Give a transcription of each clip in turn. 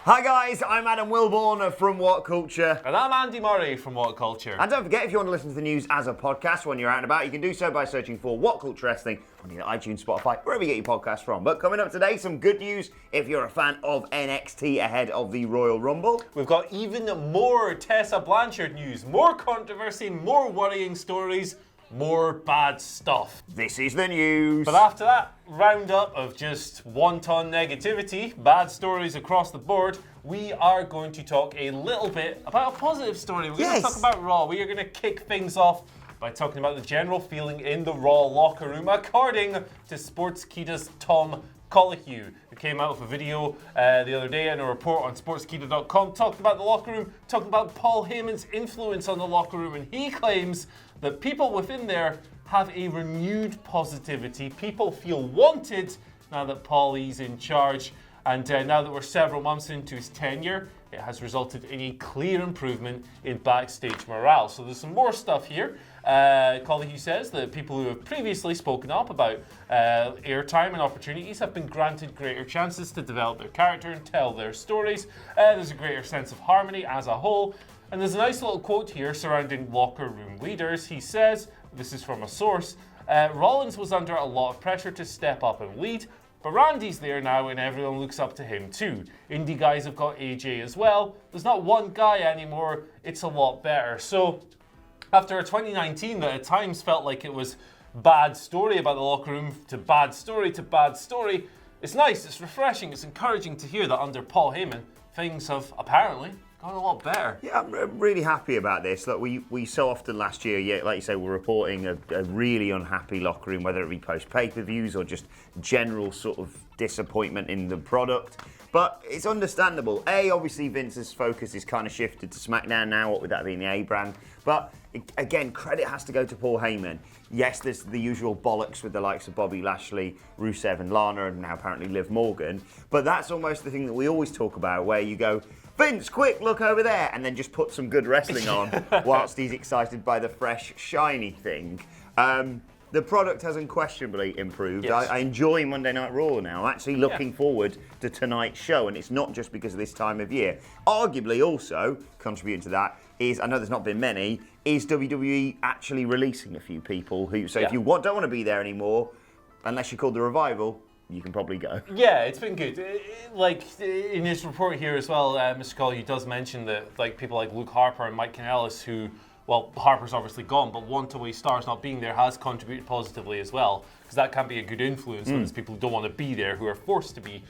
Hi guys, I'm Adam Wilborn from WhatCulture. And I'm Andy Murray from WhatCulture. And don't forget, if you want to listen to the news as a podcast when you're out and about, you can do so by searching for WhatCulture Wrestling on either iTunes, Spotify, wherever you get your podcasts from. But coming up today, some good news if you're a fan of NXT ahead of the Royal Rumble. We've got even more Tessa Blanchard news, more controversy, more worrying stories, more bad stuff. This is the news. But after that roundup of just wanton negativity, bad stories across the board, we are going to talk a little bit about a positive story. We're going to talk about Raw. We are going to kick things off by talking about the general feeling in the Raw locker room, according to Sportskeeda's Tom Colohue, who came out with a video the other day and a report on sportskeeda.com talking about the locker room, talking about Paul Heyman's influence on the locker room, and he claims that people within there have a renewed positivity. People feel wanted now that Paulie's in charge, and now that we're several months into his tenure, it has resulted in a clear improvement in backstage morale. So there's some more stuff here. Colohue says that people who have previously spoken up about airtime and opportunities have been granted greater chances to develop their character and tell their stories. There's a greater sense of harmony as a whole. And there's a nice little quote here surrounding locker room leaders. He says, this is from a source, Rollins was under a lot of pressure to step up and lead, but Randy's there now and everyone looks up to him too. Indie guys have got AJ as well. There's not one guy anymore. It's a lot better. So after a 2019 that at times felt like it was bad story about the locker room to bad story to bad story, it's nice, it's refreshing, it's encouraging to hear that under Paul Heyman, things have apparently gone a lot better. Yeah, I'm really happy about this. Look, we so often last year, like you say, we're reporting a really unhappy locker room, whether it be post pay-per-views or just general sort of disappointment in the product. But it's understandable. Obviously Vince's focus is kind of shifted to SmackDown now, what with that being the A brand. But again, credit has to go to Paul Heyman. Yes, there's the usual bollocks with the likes of Bobby Lashley, Rusev and Lana, and now apparently Liv Morgan. But that's almost the thing that we always talk about, where you go, Vince, quick, look over there, and then just put some good wrestling on whilst he's excited by the fresh, shiny thing. The product has unquestionably improved. Yes. I enjoy Monday Night Raw now. I'm actually looking forward to tonight's show, and it's not just because of this time of year. Arguably also, contributing to that, is, I know there's not been many, is WWE actually releasing a few people who, so if you don't want to be there anymore, unless you're called the Revival, you can probably go. Yeah, it's been good. Like in his report here as well, Mr. Colohue does mention that like people like Luke Harper and Mike Kanellis, who, well, Harper's obviously gone, but Want-Away Stars not being there has contributed positively as well, because that can be a good influence when there's people who don't want to be there, who are forced to be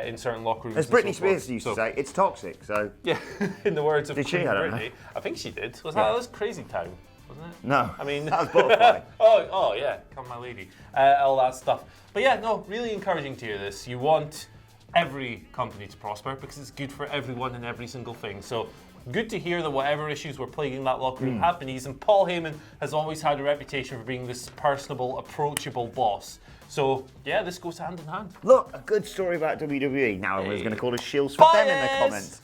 in certain locker rooms. As Britney Spears used to say, it's toxic. So yeah, in the words of Did she? Queen I don't Britney, know. I think she did. That was Crazy Town, wasn't it? No, I mean, that was Butterfly. oh yeah, come my lady, all that stuff. But yeah, no, really encouraging to hear this. You want every company to prosper because it's good for everyone and every single thing. So good to hear that whatever issues were plaguing that locker room have been eased. And Paul Heyman has always had a reputation for being this personable, approachable boss. So yeah, this goes hand in hand. Look, a good story about WWE. Now everyone's going to call us shills for them in the comments.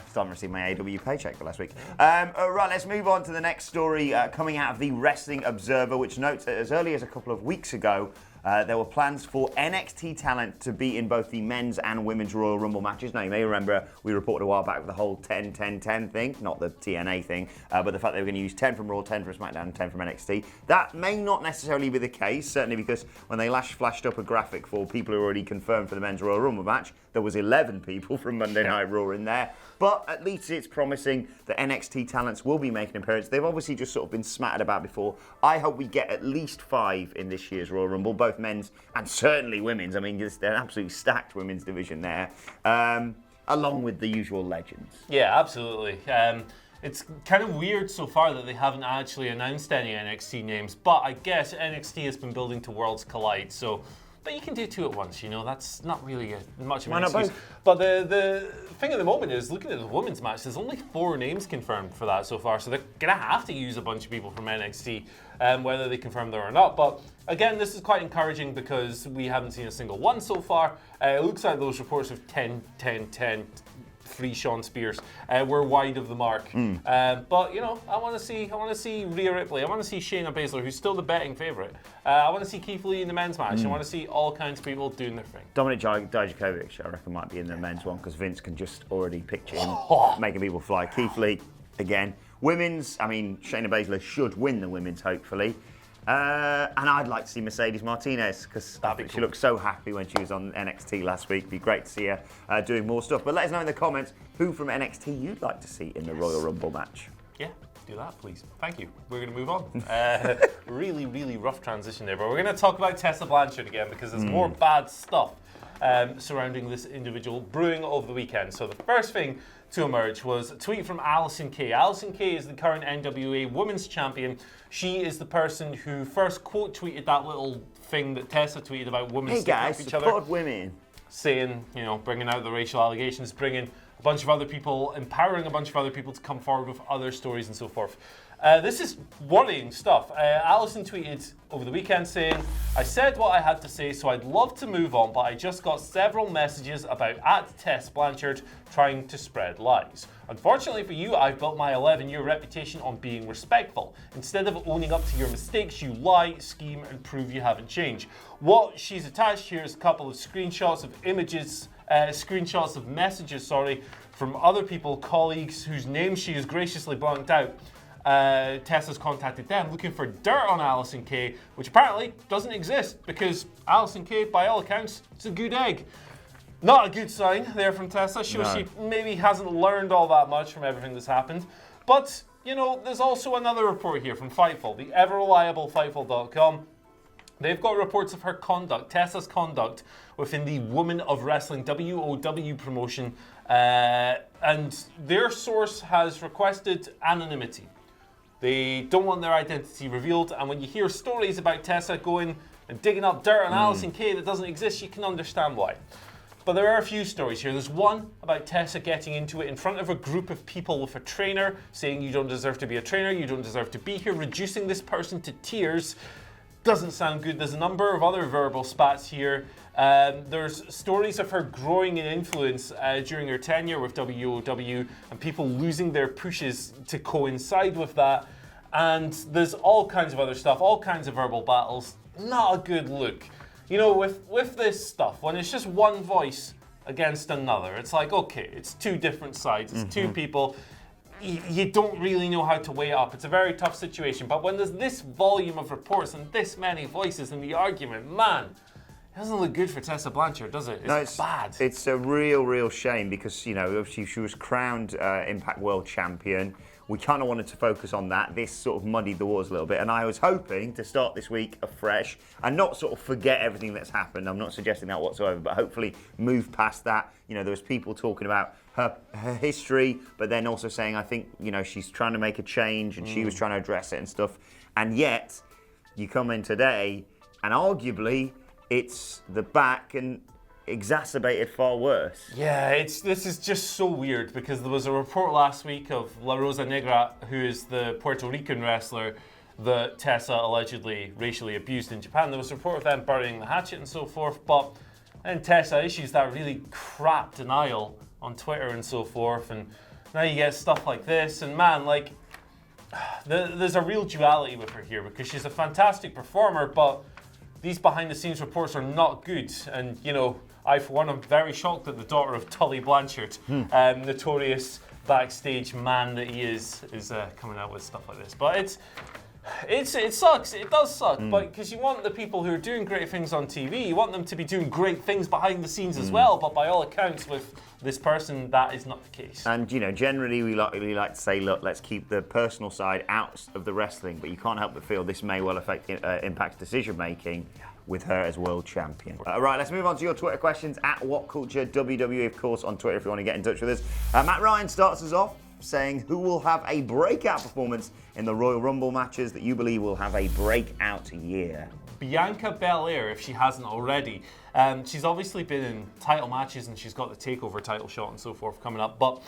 Starting to receive my AW paycheck for last week. Right, let's move on to the next story coming out of the Wrestling Observer, which notes that as early as a couple of weeks ago, there were plans for NXT talent to be in both the men's and women's Royal Rumble matches. Now, you may remember we reported a while back the whole 10-10-10 thing, not the TNA thing, but the fact they were going to use 10 from Raw, 10 from SmackDown, and 10 from NXT. That may not necessarily be the case, certainly because when they flashed up a graphic for people who are already confirmed for the men's Royal Rumble match, there was 11 people from Monday Night Raw in there. But at least it's promising that NXT talents will be making an appearance. They've obviously just sort of been smattered about before. I hope we get at least 5 in this year's Royal Rumble, both men's and certainly women's. I mean, they're an absolutely stacked women's division there, along with the usual legends. Yeah, absolutely. It's kind of weird so far that they haven't actually announced any NXT names, but I guess NXT has been building to Worlds Collide, so... But you can do 2 at once, you know, that's not really much of an excuse. But the thing at the moment is, looking at the women's match, there's only 4 names confirmed for that so far, so they're going to have to use a bunch of people from NXT, whether they confirm them or not. But again, this is quite encouraging because we haven't seen a single one so far. It looks like those reports of 10-10-10 free Sean Spears. We're wide of the mark. But you know, I want to see Rhea Ripley. I want to see Shayna Baszler, who's still the betting favourite. I want to see Keith Lee in the men's match. I want to see all kinds of people doing their thing. Dominic Dijakovic, I reckon, might be in the men's one because Vince can just already picture him making people fly. Keith Lee, again. Women's, I mean, Shayna Baszler should win the women's, hopefully. And I'd like to see Mercedes Martinez because she looked so happy when she was on NXT last week. It'd be great to see her doing more stuff. But let us know in the comments who from NXT you'd like to see in the Royal Rumble match. Yeah, do that, please. Thank you. We're going to move on. Really, really rough transition there. But we're going to talk about Tessa Blanchard again because there's more bad stuff surrounding this individual brewing over the weekend. So the first thing to emerge was a tweet from Allysin Kay. Allysin Kay is the current NWA Women's Champion. She is the person who first quote tweeted that little thing that Tessa tweeted about women sticking up each other. Support women. Saying, you know, bringing out the racial allegations, bringing a bunch of other people, empowering a bunch of other people to come forward with other stories and so forth. This is worrying stuff. Allysin tweeted over the weekend saying, I said what I had to say, so I'd love to move on, but I just got several messages about @Tess Blanchard trying to spread lies. Unfortunately for you, I've built my 11-year reputation on being respectful. Instead of owning up to your mistakes, you lie, scheme, and prove you haven't changed. What she's attached here is a couple of screenshots of messages, from other people, colleagues, whose names she has graciously blanked out. Tessa's contacted them looking for dirt on Allysin Kay, which apparently doesn't exist because Allysin Kay, by all accounts, is a good egg. Not a good sign there from Tessa. Shows she maybe hasn't learned all that much from everything that's happened. But, you know, there's also another report here from Fightful, the ever-reliable Fightful.com. They've got reports of her conduct, Tessa's conduct, within the Women of Wrestling WOW promotion, and their source has requested anonymity. They don't want their identity revealed, and when you hear stories about Tessa going and digging up dirt on Allysin Kay that doesn't exist, you can understand why. But there are a few stories here. There's one about Tessa getting into it in front of a group of people with a trainer, saying you don't deserve to be a trainer, you don't deserve to be here, reducing this person to tears. Doesn't sound good. There's a number of other verbal spats here. There's stories of her growing in influence during her tenure with WOW and people losing their pushes to coincide with that. And there's all kinds of other stuff, all kinds of verbal battles. Not a good look. You know, with this stuff, when it's just one voice against another, it's like, okay, it's two different sides, it's two people. You don't really know how to weigh it up. It's a very tough situation. But when there's this volume of reports and this many voices in the argument, man, it doesn't look good for Tessa Blanchard, does it? It's bad. It's a real shame because, you know, she was crowned Impact World Champion. We kind of wanted to focus on that. This sort of muddied the waters a little bit. And I was hoping to start this week afresh and not sort of forget everything that's happened. I'm not suggesting that whatsoever, but hopefully move past that. You know, there was people talking about her history, but then also saying, I think, you know, she's trying to make a change and she was trying to address it and stuff. And yet, you come in today and arguably it's the back and exacerbated far worse. Yeah, this is just so weird because there was a report last week of La Rosa Negra, who is the Puerto Rican wrestler that Tessa allegedly racially abused in Japan. There was a report of them burying the hatchet and so forth, but then Tessa issues that really crap denial on Twitter and so forth, and now you get stuff like this, and man, like, there's a real duality with her here because she's a fantastic performer, but these behind-the-scenes reports are not good, and, you know, I, for one, am very shocked that the daughter of Tully Blanchard, notorious backstage man that he is coming out with stuff like this. But it sucks. It does suck. But because you want the people who are doing great things on TV, you want them to be doing great things behind the scenes as well. But by all accounts, with this person, that is not the case. And, you know, generally we like to say, look, let's keep the personal side out of the wrestling. But you can't help but feel this may well affect Impact's decision-making with her as world champion. Right, let's move on to your Twitter questions at WhatCulture WWE, of course, on Twitter if you want to get in touch with us. Matt Ryan starts us off saying, who will have a breakout performance in the Royal Rumble matches that you believe will have a breakout year? Bianca Belair, if she hasn't already. She's obviously been in title matches and she's got the TakeOver title shot and so forth coming up, but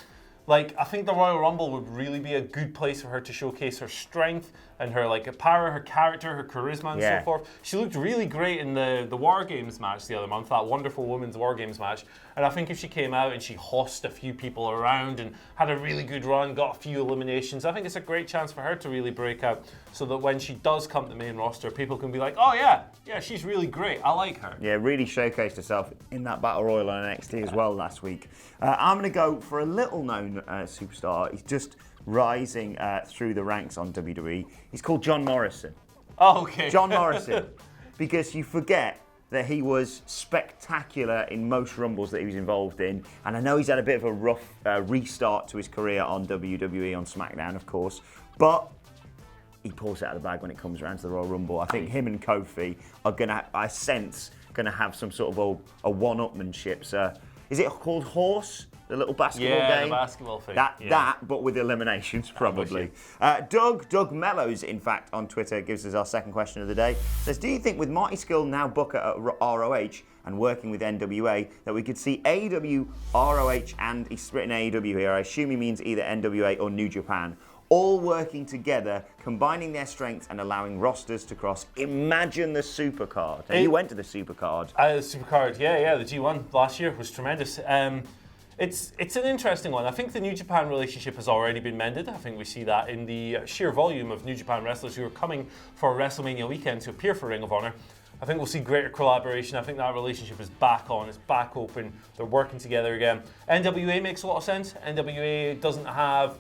Like, I think the Royal Rumble would really be a good place for her to showcase her strength and her power, her character, her charisma, and so forth. She looked really great in the War Games match the other month, that wonderful women's War Games match. And I think if she came out and she hossed a few people around and had a really good run, got a few eliminations, I think it's a great chance for her to really break out, so that when she does come to the main roster, people can be like, oh yeah, she's really great. I like her. Yeah, really showcased herself in that Battle Royal on NXT as well last week. I'm going to go for a little-known superstar. He's just rising through the ranks on WWE. He's called John Morrison. Oh, okay. John Morrison. Because you forget that he was spectacular in most Rumbles that he was involved in. And I know he's had a bit of a rough restart to his career on WWE, on SmackDown, of course. But he pulls it out of the bag when it comes around to the Royal Rumble. I think him and Kofi are going to, I sense, going to have some sort of a one-upmanship. So, is it called Horse? The little basketball game? Yeah, the basketball thing. That, but with eliminations, probably. Doug Mellows, in fact, on Twitter, gives us our second question of the day. Says, do you think with Marty Scurll now Booker at ROH and working with NWA, that we could see AEW, ROH, and he's written AEW here, I assume he means either NWA or New Japan, all working together, combining their strengths and allowing rosters to cross? Imagine the Supercard. And you went to the Supercard. The Supercard, yeah, the G1 last year was tremendous. It's an interesting one. I think the New Japan relationship has already been mended. I think we see that in the sheer volume of New Japan wrestlers who are coming for WrestleMania weekend to appear for Ring of Honor. I think we'll see greater collaboration. I think that relationship is back on, it's back open. They're working together again. NWA makes a lot of sense. NWA doesn't have,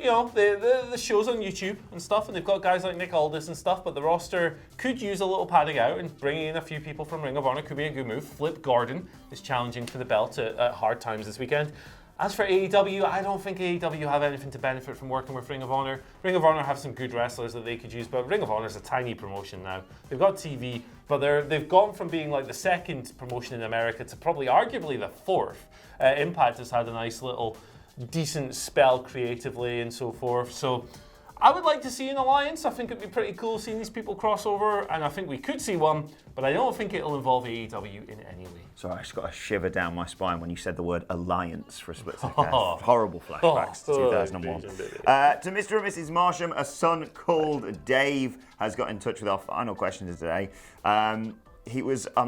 the shows on YouTube and stuff, and they've got guys like Nick Aldis and stuff, but the roster could use a little padding out, and bringing in a few people from Ring of Honor could be a good move. Flip Gordon is challenging for the belt at Hard Times this weekend. As for AEW, I don't think AEW have anything to benefit from working with Ring of Honor. Ring of Honor have some good wrestlers that they could use, but Ring of Honor is a tiny promotion now. They've got TV, but they've gone from being like the second promotion in America to probably arguably the fourth. Impact has had a nice little decent spell creatively and so forth. So I would like to see an alliance. I think it'd be pretty cool seeing these people cross over, and I think we could see one, but I don't think it'll involve AEW in any way. Sorry, I just got a shiver down my spine when you said the word alliance for a split second. Horrible flashbacks to 2001. To Mr. and Mrs. Marsham, a son called Dave has got in touch with our final question of today. I'm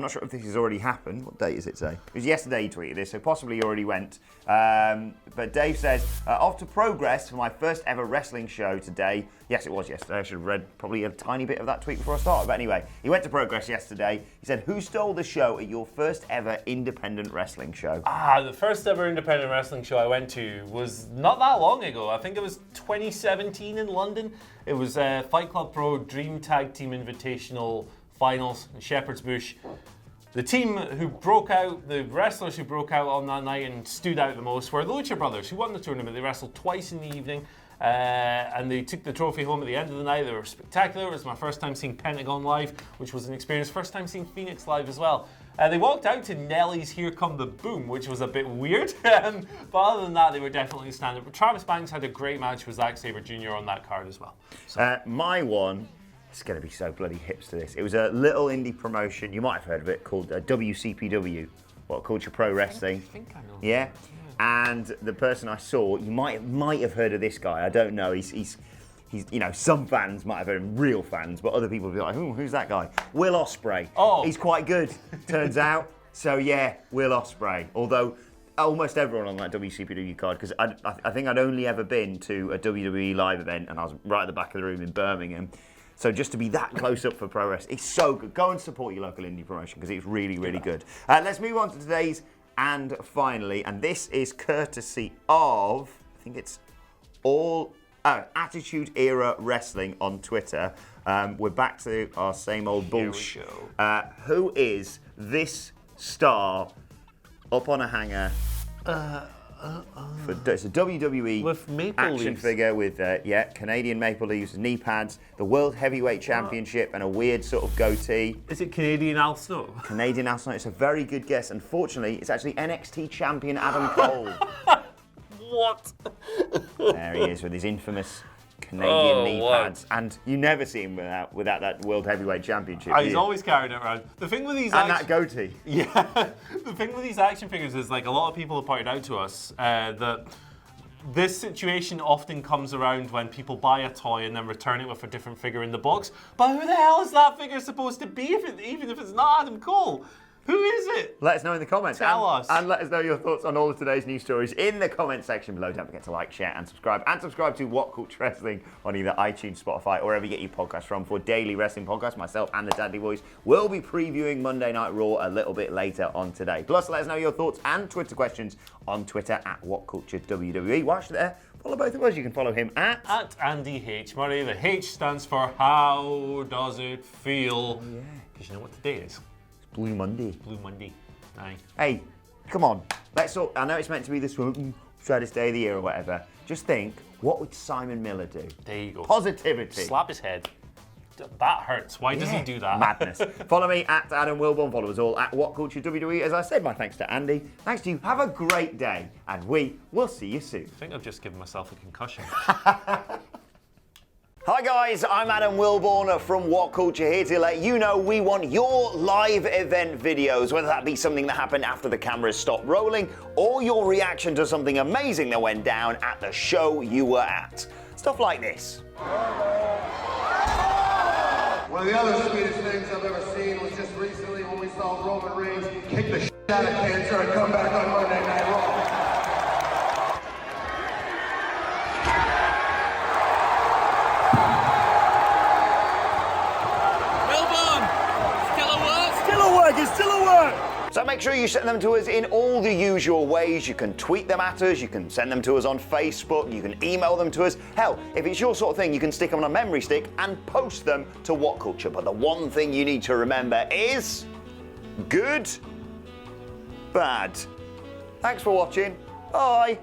not sure if this has already happened. What date is it today? It was yesterday he tweeted this, so possibly he already went. But Dave says, off to Progress for my first ever wrestling show today. Yes, it was yesterday. I should have read probably a tiny bit of that tweet before I started. But anyway, he went to Progress yesterday. He said, who stole the show at your first ever independent wrestling show? The first ever independent wrestling show I went to was not that long ago. I think it was 2017 in London. It was Fight Club Pro Dream Tag Team Invitational Finals in Shepherd's Bush. The team who broke out, the wrestlers who broke out on that night and stood out the most were the Lucha Brothers, who won the tournament. They wrestled twice in the evening, and they took the trophy home at the end of the night. They were spectacular. It was my first time seeing Pentagon live, which was an experience. First time seeing Phoenix live as well. They walked out to Nelly's Here Come the Boom, which was a bit weird. But other than that, they were definitely a stand-up. Travis Banks had a great match with Zack Sabre Jr. on that card as well. So. My one... It's going to be so bloody hipster this. It was a little indie promotion, you might have heard of it, called WCPW, WhatCulture Pro Wrestling. I think I know. Yeah? And the person I saw, you might have heard of this guy, I don't know. He's some fans might have heard him, real fans, but other people will be like, who's that guy? Will Ospreay. Oh. He's quite good, turns out. So yeah, Will Ospreay. Although almost everyone on that WCPW card, because I think I'd only ever been to a WWE live event, and I was right at the back of the room in Birmingham. So just to be that close up for pro wrestling, it's so good. Go and support your local indie promotion because it's really, really good. Let's move on to today's and finally, and this is courtesy of, I think it's Attitude Era Wrestling on Twitter. We're back to our same old bullshit. Who is this star up on a hanger? It's a WWE with maple action leaves. figure with Canadian maple leaves, knee pads, the World Heavyweight Championship, and a weird sort of goatee. Is it Canadian Al Snow? Canadian Al Snow. It's a very good guess. Unfortunately, it's actually NXT champion Adam Cole. What? There he is with his infamous Canadian knee pads, and you never see him without that World Heavyweight Championship. He's always carrying it around. The thing with these that goatee. Yeah, the thing with these action figures is, like, a lot of people have pointed out to us that this situation often comes around when people buy a toy and then return it with a different figure in the box. But who the hell is that figure supposed to be, even if it's not Adam Cole? Who is it? Let us know in the comments. Tell us. And let us know your thoughts on all of today's news stories in the comment section below. Don't forget to like, share, and subscribe. And subscribe to What Culture Wrestling on either iTunes, Spotify, or wherever you get your podcasts from for daily wrestling podcasts. Myself and the Dandy Boys will be previewing Monday Night Raw a little bit later on today. Plus, let us know your thoughts and Twitter questions on Twitter at WhatCultureWWE. Watch there. Follow both of us. You can follow him at Andy H. Murray. The H stands for How Does It Feel? Oh, yeah. Because you know what today is? Blue Monday. Blue Monday. Aye. Hey, come on. Let's all, I know it's meant to be the saddest day of the year or whatever. Just think, what would Simon Miller do? There you go. Positivity. Slap his head. That hurts. Why does he do that? Madness. Follow me at Adam Wilborn. Follow us all at What Culture WWE. As I said, my thanks to Andy. Thanks to you. Have a great day, and we will see you soon. I think I've just given myself a concussion. Hi guys, I'm Adam Wilborn from What Culture, here to let you know we want your live event videos, whether that be something that happened after the cameras stopped rolling, or your reaction to something amazing that went down at the show you were at. Stuff like this. One of the other sweetest things I've ever seen was just recently when we saw Roman Reigns kick the shit out of cancer and come back on Monday Night Raw. So make sure you send them to us in all the usual ways. You can tweet them at us, you can send them to us on Facebook, you can email them to us. Hell, if it's your sort of thing, you can stick them on a memory stick and post them to What Culture. But the one thing you need to remember is good, bad. Thanks for watching. Bye.